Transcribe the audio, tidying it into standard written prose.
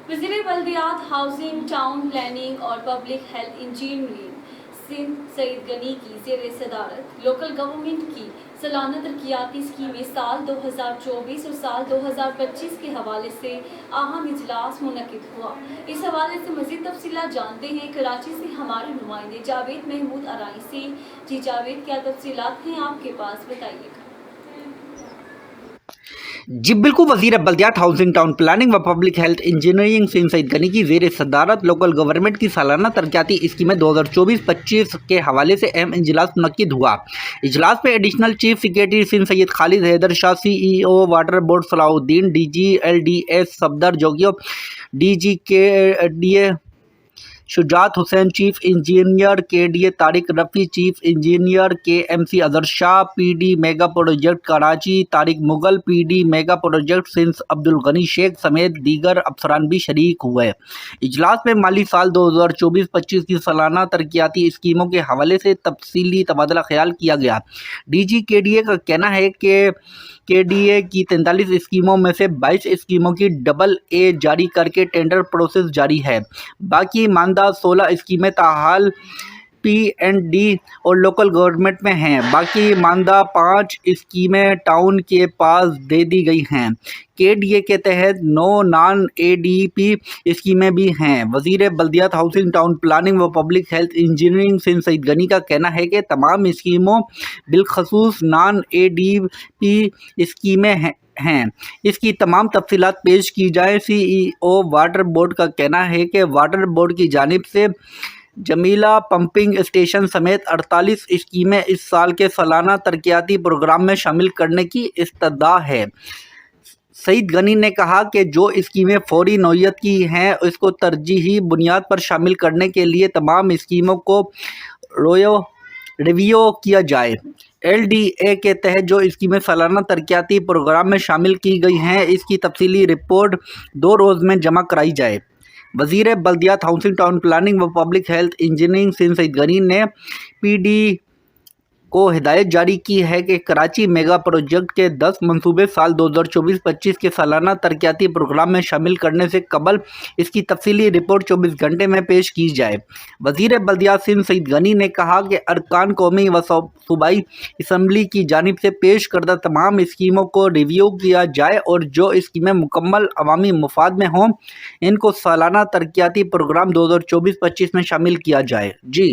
वज़ीर बल्दियात, housing, town planning और public health engineering Sindh Saeed Ghani की ज़ेर सदारत लोकल गवर्नमेंट की सालाना तरक्याती स्कीमें साल 2024 और साल 2025 के हवाले से अहम इजलास मुनक्किद हुआ। इस हवाले से मज़ीद तफसीलात जानते हैं कराची से हमारे नुमाइंदे जावेद महमूद अराई से। जी जावेद, क्या तफसीलात हैं आपके पास, बताइएगा। जी बिल्कुल, वज़ीर बल्दियात, हाउसिंग, टाउन प्लानिंग व public health engineering Sindh Saeed Ghani की ज़ेर सदारत लोकल गवर्नमेंट की सालाना तरक्याती स्कीमें 2024-25 के हवाले से अहम इजलास मुनक्किद हुआ। इजलास में additional chief secretary Sindh Syed Khalid Haider Shah, CEO water board Salahuddin, DG LDS Safdar Jogiyo, DG KDA Shujaat Hussain, chief engineer KDA Tariq Rafi, chief engineer KMC Azhar Shah, PD mega project Karachi Tariq Mughal, PD mega project Sindh Abdul Ghani Sheikh समेत दीगर अफसरान भी शरीक हुए। इजलास में माली साल 2024-25 की सालाना तरक्याती स्कीमों के हवाले से तफसीली तबादला ख्याल किया गया। DG KDA का कहना है कि KDA की 43 स्कीमों में से 22 स्कीमों की AA जारी करके टेंडर प्रोसेस जारी है। बाकी मानदा 16 स्कीमें ताहाल P&D और लोकल गवर्नमेंट में हैं। बाकी मानदा 5 स्कीमें टाउन के पास दे दी गई हैं। KDA के तहत 9 नॉन ADP स्कीमें भी हैं। वज़ीर बल्दियात, हाउसिंग, टाउन प्लानिंग व public health engineering Sindh Saeed Ghani का कहना है कि तमाम स्कीमों बिलखसूस नॉन ADP स्कीमें हैं इसकी तमाम तफसीलात पेश की जाए। CEO वाटर बोर्ड का कहना है कि वाटर बोर्ड की जानिब से जमीला पंपिंग स्टेशन समेत 48 स्कीमें इस साल के सालाना तरक्याती प्रोग्राम में शामिल करने की इस्तदा है। सईद गनी ने कहा कि जो स्कीमें फौरी नौयत की हैं उसको तरजीही बुनियाद पर शामिल करने के लिए तमाम स्कीमों को रिव्यू किया जाए। LDA के तहत जो स्कीमें सालाना तरक्याती प्रोग्राम में शामिल की गई हैं इसकी तफसीली रिपोर्ट 2 रोज़ में जमा कराई जाए। वज़ीर बल्दियात, हाउसिंग, टाउन प्लानिंग व public health engineering Sindh Saeed Ghani ने PD को हिदायत जारी की है कि कराची मेगा प्रोजेक्ट के 10 मंसूबे साल 2024-25 के सालाना तरक्याती प्रोग्राम में शामिल करने से कबल इसकी तफसीली रिपोर्ट 24 घंटे में पेश की जाए। वज़ीर बल्दियात सिंध सईद गनी ने कहा कि अरकान कौमी व सूबाई असम्बली की जानिब से पेश करदा तमाम स्कीमों को रिव्यू किया जाए और जो स्कीमें मुकम्मल अवामी मुफाद में हों इनको सालाना तरक्याती प्रोग्राम 2024-25 में शामिल किया जाए। जी।